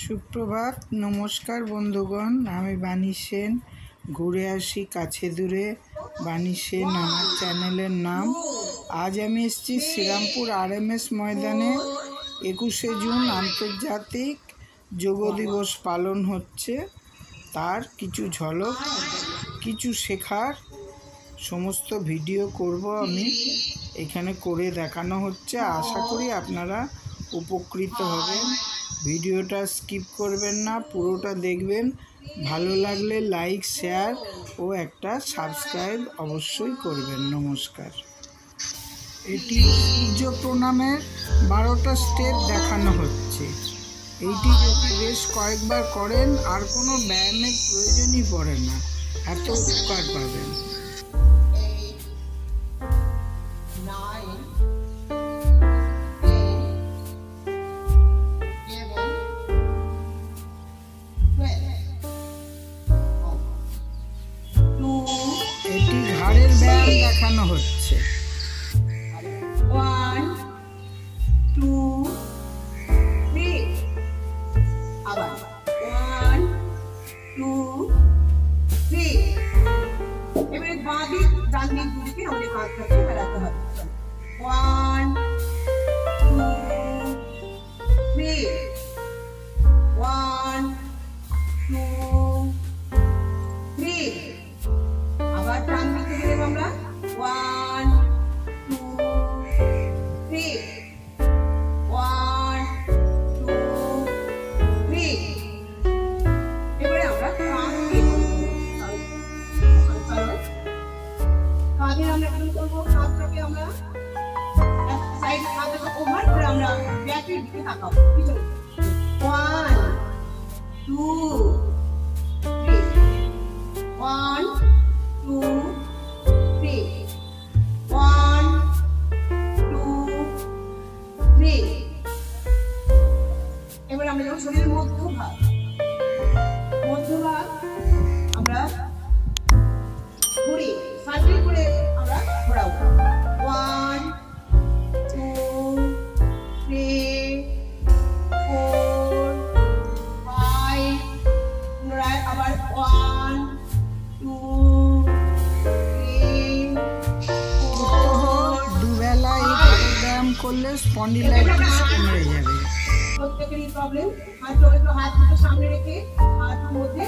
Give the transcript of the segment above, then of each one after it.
সুপ্রভাত, নমস্কার বন্ধুগণ। আমি বাণী সেন। ঘুরে আসি কাছে দূরে, বাণী সেন আমার চ্যানেলের নাম। আজ আমি এসেছি শ্রীরামপুর RMS ময়দানে। 21শে জুন আন্তর্জাতিক যোগ দিবস পালন হচ্ছে। তার কিছু ঝলক, কিছু শেখার সমস্ত ভিডিও করব আমি এখানে করে দেখানো হচ্ছে। আশা করি আপনারা উপকৃত হবেন। ভিডিওটা স্কিপ করবেন না, পুরোটা দেখবেন। ভালো লাগলে লাইক, শেয়ার ও একটা সাবস্ক্রাইব অবশ্যই করবেন। নমস্কার। এটি সূর্য প্রণামের 12টা স্টেপ দেখানো হচ্ছে। এইটি যদি বেশ কয়েকবার করেন আর কোনো ব্যায়ামের প্রয়োজনই পড়ে না, এত উপকার পাবেন। এটি ঘাড়ের ব্যায়াম দেখানো হচ্ছে। 1 2 3 আবার 1 2 3। এবারে বাঁ দিক ডান দিক দুদিকে আমাদের হাতটাকে মেলাতে হবে। 1 2 3 1 2 3। আবার ডান দিকে গেলে আমরা 1 2 3 1 2 3। এবারে আমরা কাঁধে আমরা কি করবো? কাঁধটাকে আমরা এক সাইড কাঁধটাকে ওভার করে আমরা ব্যাকের দিকে তাকাবো। 1 2 3 1 2 3 1 2 3। এবার আমরা যখন শরীরের মধ্যভাগ আমরা ঘুরি, সার্কেল করে আমরা ঘোরাবো। 1 2 3 4 5। আবার 1 2 3 4। দুবেলা এই ঘাড়ের ব্যায়াম করলে স্পন্ডিলাইটিস কমে যাবে। প্রত্যেকেরই প্রবলেম। হাত দুটো সামনে রেখে হাতের মধ্যে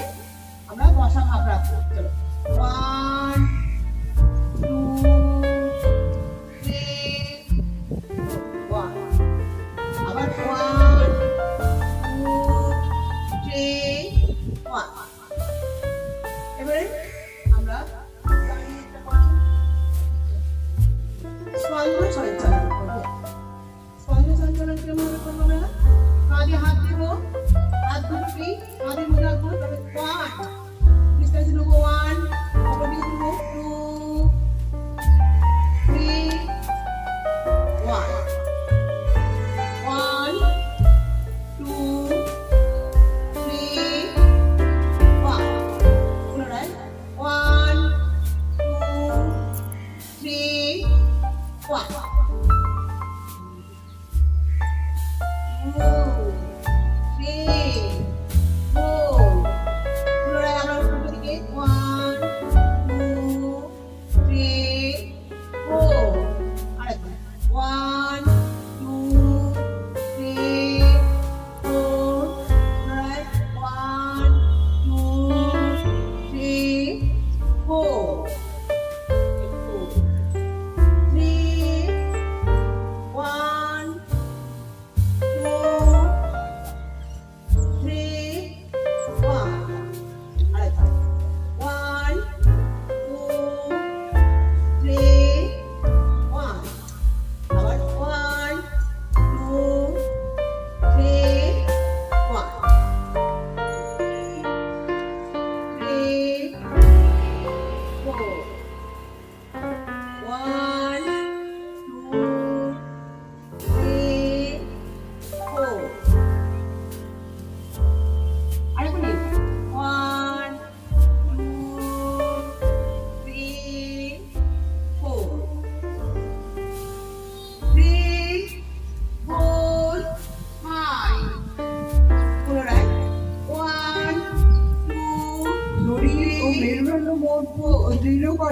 আমরা বসা ভাব রাখবো। চলো 1 2 3 1। আবার 1 2 3 1। এবারে আমরা স্পন্দন সঞ্চালন করবো। স্পন্দন সঞ্চালন কেমন করবো? আমরা কাঁধে হাত দেবো, হাত দুটোকে কাঁধের মধ্যে রাখবো। তবে 1 ডিস্টেন্স নেবো, 1 অপর দিকে নেবো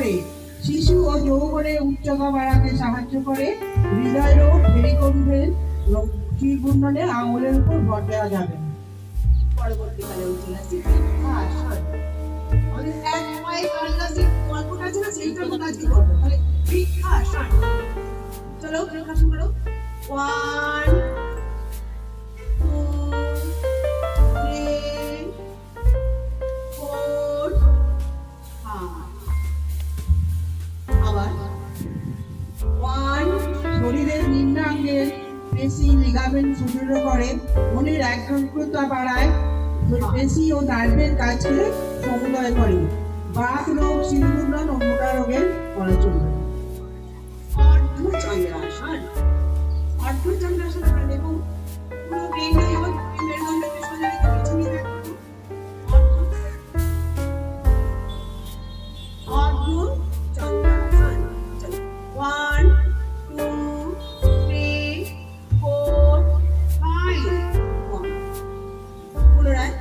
করে শিশু ও যৌবনের উচ্চতা বাড়াতে সাহায্য করে। হৃদয় রোগ, ভেরিকোজ শির ঘূর্ণনে আঙুলের উপর ভর দেওয়া যাবে না। পরবর্তীকালে উঠে আসছি বৃক্ষাসন। আমাদের এক পায়ে কালনা যে গল্পটা আছে না, সেইটা আমরা আজকে করবো। তাহলে বৃক্ষাসন, চলো বৃক্ষাসন করো। 1 2 3 4 5। আবার 1। শরীরের নিম্নাঙ্গের পেশি লিগামেন্ট সুদৃঢ় করে, মনের একাগ্রতা বাড়ায়, পেশি ও নার্ভের কাজকে সমুদয় করে, বাত রোগ, শিরঘূর্ণন ও মোটা রোগের পরাজয় করে। অর্ধচন্দ্রাসন। অর্ধচন্দ্রাসন আমরা নেব। পুরো ব্রেনটা যেমন মেরুদণ্ডকে সোজা রেখে পিছনে রাখবো। অর্ধচন্দ্রাসন। 1 2 3 4 5। পুনরায়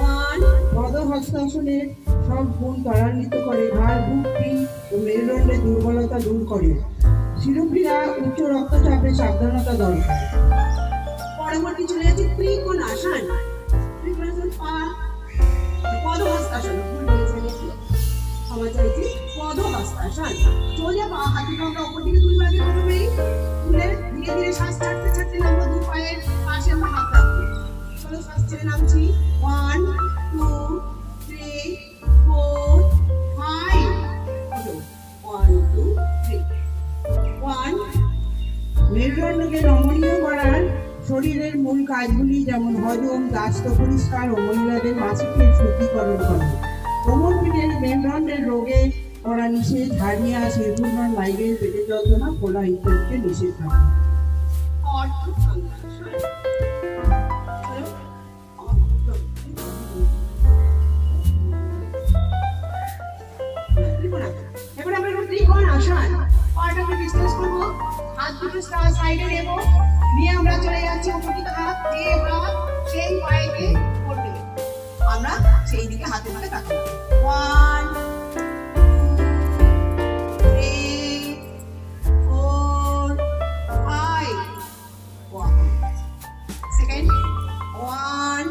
1। পদহস্তাসনে সব গুণ ত্বরান্বিত করে, ঘাড়, বুক, পিঠ ও মেরুদণ্ডের দুর্বলতা দূর করে। শিরোপীড়া, উচ্চ রক্তচাপে সাবধানতা দরকার। পরবর্তী চলে যাচ্ছে ত্রিকোণাসন। ত্রিকোণাসন পদহস্তাসন, ভুল বলেছি ক্ষমা চাইছি। পদহস্তাসন, সোজা পা হাতে কামড়া উপর দিকে তুলবে, আগে প্রথমে তুলে ধীরে ধীরে শ্বাস ছাড়তে ছাড়তে নামবো। দু পায়ের পাশে আমরা হাত রাখবো। চলো শ্বাস ছেড়ে নামছি। 1 2 3 4 5। 1 2 3 1। মেরুদণ্ডকে নমনীয় করার শরীরের মূল কাজগুলি যেমন হজম, দাস্ত পরিষ্কার ও মহিলাদের মাসিকের শুদ্ধিকরণ করে। কোমর পিঠের মেরুদণ্ডের রোগে করা নিষেধ, হার্নিয়া, শিরঘূর্ণন, মাইগ্রেন, পেটের যন্ত্রণা, ফোলা ইত্যাদিকে নিষেধ থাকে। এবার আমরা ত্রিকোণাসন। পাটা আমরা ডিসটেন্স করব, হাত দুটো সাইডে নেব, নিয়ে আমরা চলে যাচ্ছি উপর দিকে। হাত দিয়ে হাত সেই পায়েতে করতে দেব, আমরা সেই দিকে হাতে ধরে তাকাবো। 1 2 3 4 5। সেকেন্ড 1।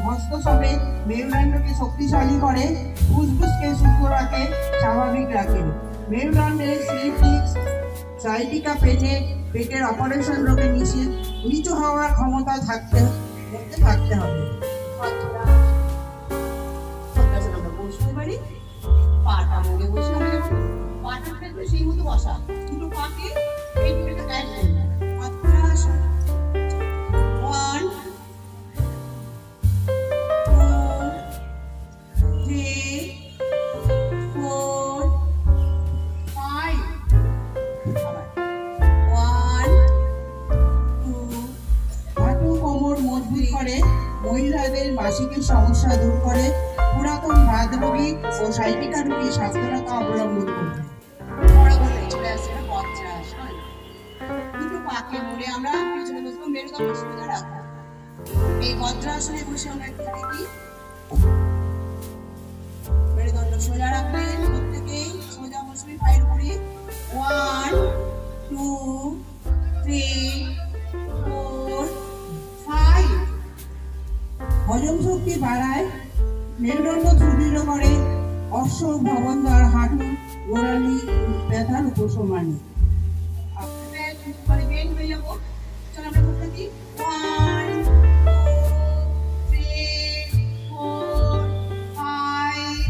হস্ত সমেত মেরুদণ্ডকে শক্তিশালী করে, ফুসফুসকে সুস্থ রাখে, স্বাভাবিক রাখে। মেরুদণ্ডের সিলিটিক্স, সাইটিকা পেটের অপারেশন রোগে নিচু হওয়ার ক্ষমতা থাকতে হবে। আমরা বসতে পারি, পাটা মুড়ে বসে আমরা যখন পাটা ফেলবো সেই মতো বসা, দুটো পাকে এই দুটোকে অ্যাড করবো। পদ্মাসন। 1 2 3 4 5। আবার 1 2। হাঁটু কোমর মজবুত করে, মহিলাদের মাসিকের সমস্যা দূর করে, পুরাতন বাত রোগী ও সাইটিকা রোগী সাবধানতা অবলম্বন করবে। পরবর্তী চলে আসছে বজ্রাসন। দুটো পাকে মুড়ে আমরা পিছনে বসবো, মেরুদণ্ড সোজা রাখবো। এই বজ্রাসনে বসে আমরা একটু দেখি। মেরুদণ্ড সোজা রাখবেন, প্রত্যেকেই সোজা বসবে পায়ের উপরে। 1 2 3 4 5। হজম শক্তি বাড়ায়, মেরুদণ্ড সুদৃঢ় করে, অশ্ব, ভবনদ্বার, হাঁটু, গোড়ালি ব্যথার উপশমানে। মানে বেন্ড হয়ে যাবো। চলো আমরা করতে দিই। 1 2 3 4 5।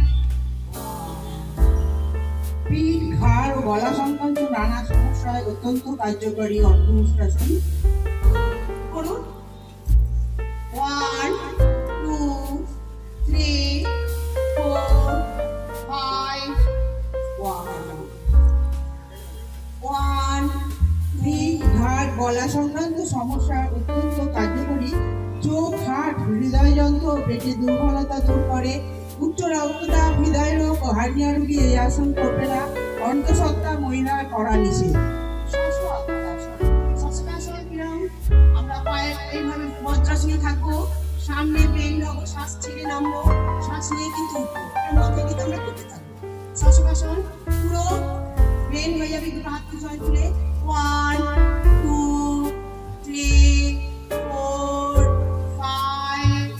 পিঠ, ঘাড় ও গলা সংক্রান্ত নানা সমস্যায় অত্যন্ত কার্যকরী অর্ধহস্তাসন। করুন। 1 2 3 4 5 1 পিঠ, ঘাড়, গলা সংক্রান্ত সমস্যা অত্যন্ত কার্যকরী। চোখ, হার্ট, হৃদয় যন্ত্র, পেটের দুর্বলতা দূর করে। উচ্চ রক্তচাপ, হৃদয় রোগ ও হার্নিয়া রোগী এই আসন করবে না। অন্তঃসত্ত্বা মহিলার করা নিষেধ। আমরা পায়ে এইভাবে বজ্রাসনে থাকবো, সামনে বেল নেবো, শ্বাস ছেড়ে নামবো, শ্বাস নিয়ে কিন্তু উঠবো, এর মধ্যে কিন্তু আমরা করতে থাকবো। শাসকাসন পুরো ব্রেন হয়ে যাবে দুটো হাত তুলে তুলে 1 2 3 4 5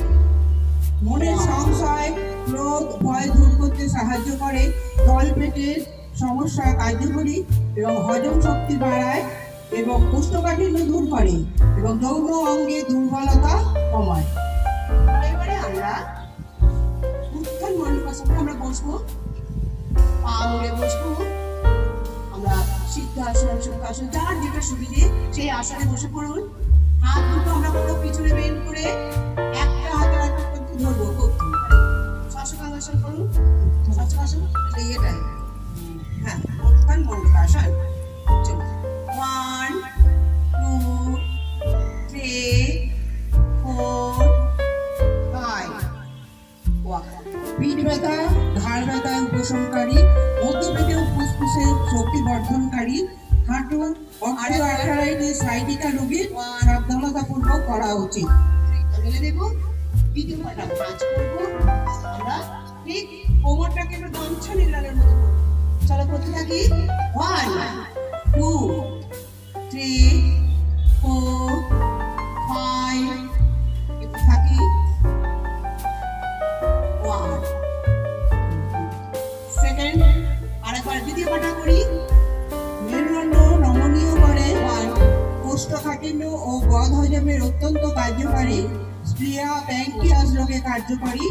মনের সংশয় ক্রোধ ভয় দূর করতে সাহায্য করে, তলপেটের সমস্যা কার্যকরী এবং হজম শক্তি বাড়ায় এবং কোষ্ঠকাঠিন্য দূর করে এবং যৌন অঙ্গে দুর্বলতা কমায়। এবারে আমরা উত্থান মণ্ডলাসনে আমরা বসবো, পা মুড়ে বসবো। আমরা সিদ্ধাসন সুখাসন যার যেটা সুবিধে সেই আসনে বসে পড়ুন। হাত দুটো আমরা পুরো পিছনে বেন্ড করে একটা হাতের একটা পর্যন্ত ধরবো। শাসকাসন করুন, শাসকাসন এটাই। হ্যাঁ, উত্থান মণ্ডলাসন। চলো 1 2 3 4 5 পিঠ ব্যথা ঘাড় ব্যথা উপশমকারী, মধ্যপেটে ও ফুসফুসে শক্তি বর্ধনকারী, হাঁটু অস্টিওআর্থ্রাইটিস সাইটিকা রোগীর সাবধানতাপূর্বক করা উচিত। মেলে দেবো, দ্বিতীয় পাটা ভাঁজ করবো। আমরা ঠিক কোমরটাকে আমরা গামছা নিলামের মতো করবো। চলো করতে থাকি। 1 2 3 4 5 একটু থাকি। 1 সেকেন্ড, আরেকবার দ্বিতীয় পাটা করি। মেরুদণ্ড নমনীয় করে, কোষ্ঠকাঠিন্য ও বদ হজমের অত্যন্ত কার্যকারী, স্প্লিয়া প্যাঙ্কিয়াস রোগে কার্যকরী,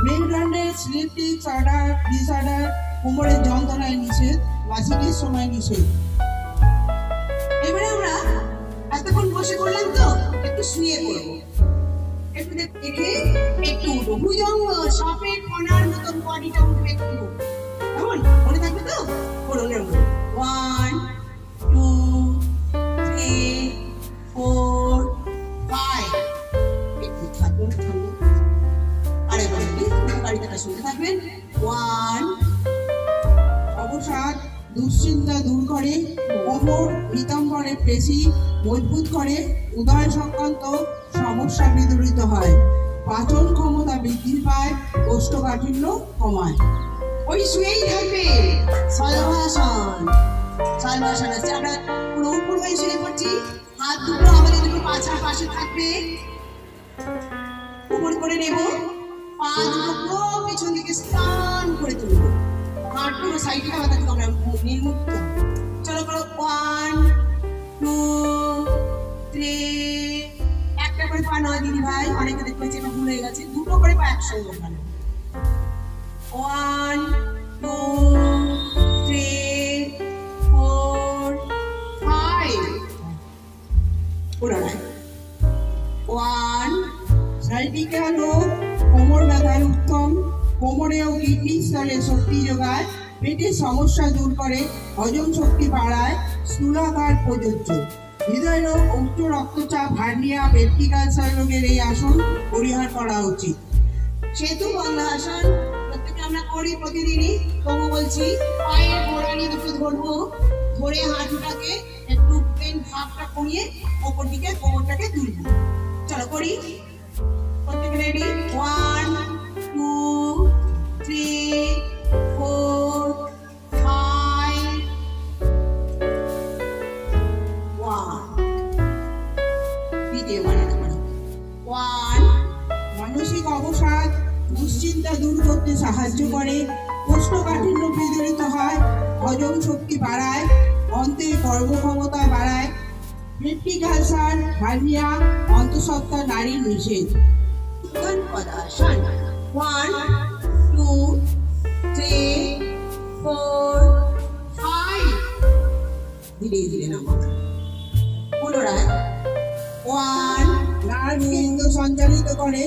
মেরুদণ্ডের স্লিপ ডিসঅর্ডার, কোমরের যন্ত্রণায় নিষেধ, মাসিকের সময় নিষেধ। এবারে আমরা এতক্ষণ বসে করলাম তো একটু শুয়ে করবো। একটু দেখে একটু উঠো, ভুজঙ্গ সাপের কণার মতন বডিটা উঠবে একটু, কেমন মনে থাকবে তো? করুন 1 2 3 4 5 একটু থাকুন। আরেকবার গাড়িটা শুনতে থাকবেন। 1 অবসাদ দুশ্চিন্তা দূর করে, কোমর নিতম্বরের পেশি মজবুত করে, উদয় সংক্রান্ত সমস্যা বিদূরিত হয়, পাচন ক্ষমতা বৃদ্ধি পায়, কোষ্ঠকাঠিন্য কমায়। ওই শুয়েই থাকবে। সলভাসন, সলভাসন আছে। আমরা পুরো উপর হয়ে শুয়ে পড়ছি, হাত দুটো আমাদের দুটো পাছার পাশে থাকবে। উপর করে নেব, পা দুটো পুরো পিছন দিকে স্টান করে তুলব, হাত পুরো সাইডে হাত থেকে আমরা নির্মুক্ত। চলো করো 1 2 3 একটা করে পা নয় দিদি ভাই, অনেকে দেখতে পাচ্ছি এটা ভুল হয়ে গেছে, দুটো করে পা একসঙ্গে ওঠানো। 1 2 3 4 5 পুনরায় 1 সাইটিকা রোগ কোমর ব্যথার উত্তম, কোমরে ও কিডনি স্তরে শক্তি যোগায়, পেটের সমস্যা দূর করে, হজম শক্তি বাড়ায়, স্থূলাকার প্রযোজ্য। হৃদয় রোগ, উচ্চ রক্তচাপ, হার্নিয়া, পেপটিক আলসার রোগের এই আসন পরিহার করা উচিত। সেতু বন্ধাসন প্রত্যেকে আমরা করি প্রতিদিনই। তবু বলছি পায়ের গোড়ালি দুটো ধরবো, ধরে হাঁটুটাকে একটু পেন ভাবটা কমিয়ে ওপর দিকে কোমরটাকে তুলবো। চলো করি, প্রত্যেকে রেডি। 1 2 3 4 5 1 দ্বিতীয় বার 1 মানসিক অবসাদ দুশ্চিন্তা দূর করতে সাহায্য করে, কোষ্ঠকাঠিন্য বিদূরিত হয়, হজম শক্তি বাড়ায়, অন্ত্রের কর্মক্ষমতা বাড়ায়, পেপটিক আলসার, হার্নিয়া, অন্তঃসত্ত্বা নারীর নিষেধ। উত্থান পদাসন 1 2 3 4 5 ধীরে ধীরে নামো। পুনরায় 1 নার্ভ কেন্দ্র সঞ্চালিত করে,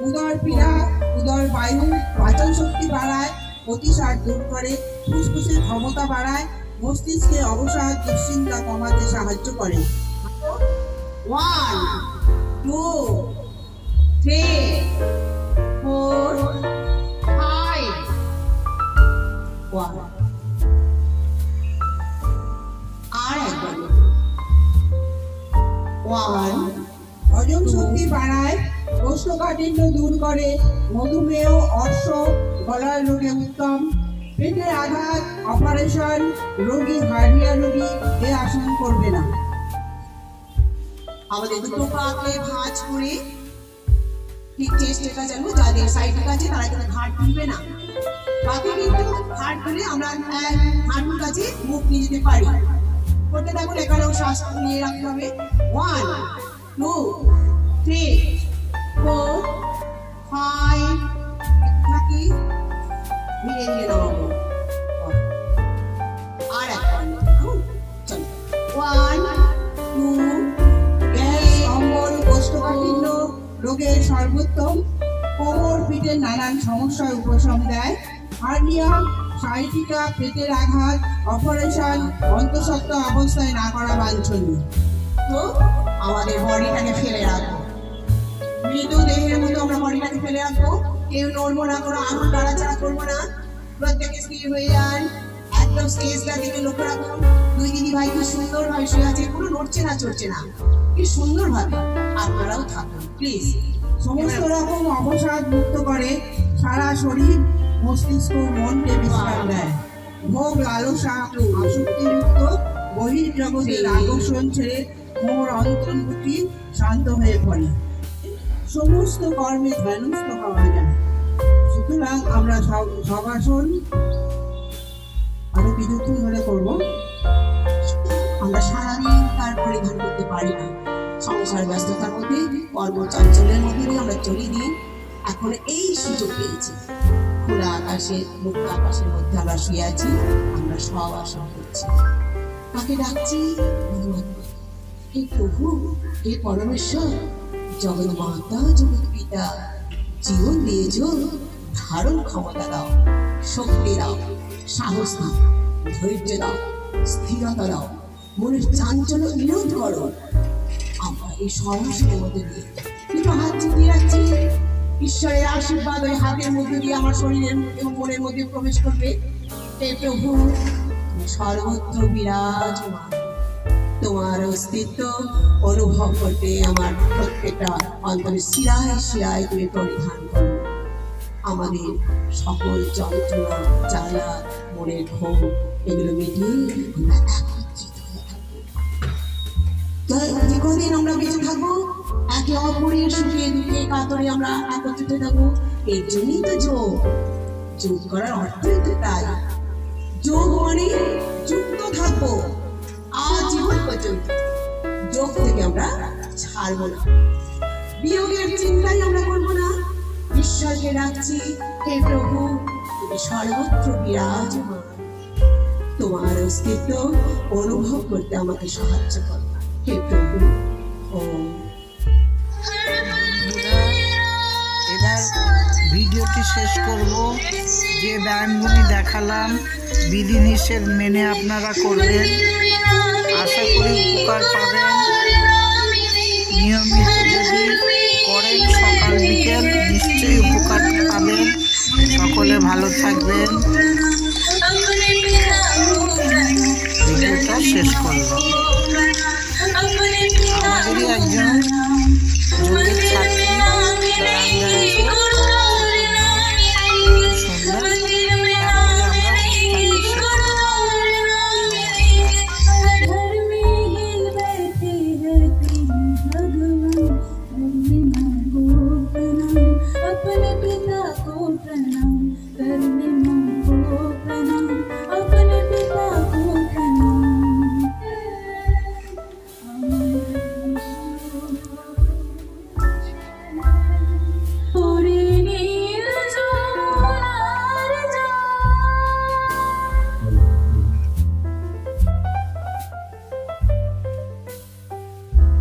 উদর পীড়া, উদর বায়ু, পাচন শক্তি বাড়ায়, অতিসার দূর করে, ফুসফুসের ক্ষমতা বাড়ায়, মস্তিষ্কে অবসাদ দুশ্চিন্তা কমাতে সাহায্য করে। 1 2 3 4 5 1 আর একবার 1 হজম শক্তি বাড়ায়, কোষ্ঠকাঠিন্য দূর করে, মধুমেহ, অর্শ, গলার রোগে উত্তম, পেটের আঘাত, অপারেশন, রোগী, হার্নিয়া রোগী এ আসন করবে না। আমাদের দুটো পাকে ভাঁজ করে ঠিক চেষ্টাটা যেন যাদের সাইডে কাছে তারা কিন্তু ঘাট তুলবে না। বাকি কিন্তু ঘাট তুলে আমরা হাঁটুর কাছে মুখ নিয়ে যেতে পারি। করতে থাকুন, এখানেও শ্বাস নিয়ে রাখতে হবে। 1 2 3 4 5 থাকি ধীরে ধীরে নামাবো। আর একবার চলো 1 2 অম্বল, কোষ্ঠকাঠিন্য রোগের সর্বোত্তম, কোমর পিঠের নানান সমস্যার উপশম দেয়। হার্নিয়া, সাইটিকা, পেটের আঘাত, অপারেশন অন্তঃসত্ত্বা অবস্থায় না করা বাঞ্ছনীয়। তো আমাদের বডিটাকে ফেলে রাখবো, মৃত দেহের মতো আমরা বডিটাকে ফেলে রাখবো। কেউ নড়বো না, কোনো আঙুল নাড়াচাড়া করবো না, প্রত্যেকে স্থির হয়ে যান। একদম স্টেজটা দিকে লক্ষ্য রাখুন। দুই দিদি ভাই কি সুন্দর ভাবে শুয়ে আছে, কোনো নড়ছে না চড়ছে না, কি সুন্দর ভাবে। আপনারাও থাকুন প্লিজ। সমস্ত রকম অবসাদ মুক্ত করে, সারা শরীর, মস্তিষ্ক, মনকে বিশ্রাম দেয়। ভোগ, লালসা, আসক্তিযুক্ত বহির্জগতের আকর্ষণ ছেড়ে মোর অন্তর্মুখী শান্ত হয়ে পড়ে। সমস্ত কর্মে ধ্যানস্থ হওয়া যায়। সুতরাং আমরা সবাসন আরো কিছুক্ষণ ধরে করবো। আমরা সারাদিন তার পরিধান করতে পারি না, সংসার ব্যস্ততার মধ্যে, কর্মচঞ্চলের মধ্যে দিয়ে আমরা চলে দিই। এখন এই সুযোগ পেয়েছি, খোলা আকাশের, মুক্ত আকাশের মধ্যে আমরা শুয়ে আছি, আমরা সব আসন করছি। তাকে ডাকছি, হে প্রভু, হে পরমেশ্বর, জগৎ মাতা, জগৎ পিতা, জীবন দিয়েছ, ধারণ ক্ষমতা দাও, শক্তি দাও, সাহস দাও, ধৈর্য দাও, স্থিরতা দাও, মনের চাঞ্চল্য নিরোধ করো। আমরা এই সমস্যার মধ্যে দিয়ে দুটো হাত চিতিয়ে রাখছি। ঈশ্বরের আশীর্বাদ ওই হাতের মধ্যে দিয়ে আমার শরীরের এবং মনের মধ্যে প্রবেশ করবে। হে প্রভু, তুমি সর্বত্র বিরাজমান, তোমার অস্তিত্ব অনুভব করতে আমার প্রত্যেকটা অন্তরের শিরায় শিরায় তুমি পরিধান করো। আমাদের সকল যন্ত্রণা, জ্বালা, মনের ঘুম এগুলো মিটিয়ে আমরা একত্রিত হয়ে থাকবো। দীর্ঘদিন আমরা বেঁচে থাকবো, একে অপরের সুখে দুঃখে কাতরে আমরা একত্রিত থাকবো। এর জন্যই তো যোগ। যোগ করার অর্থই তো তাই। যোগ মানে যুক্ত থাকবো আজীবন পর্যন্ত। যোগ থেকে আমরা ছাড়বো না, বিয়োগের চিন্তাই আমরা করবো না। ঈশ্বরকে ডাকছি, হে প্রভু, তুমি সর্বত্র বিরাজমান, তোমার অস্তিত্ব অনুভব করতে আমাকে সাহায্য করো, হে প্রভু। এবার ভিডিওটি শেষ করব। যে ব্যায়ামগুলি দেখালাম বিধিনিষেধ মেনে আপনারা করবেন, আশা করি উপকার পাবেন। নিয়মিত যদি করেন সকাল বিকেল নিশ্চয়ই উপকার পাবেন। সকলে ভালো থাকবেন।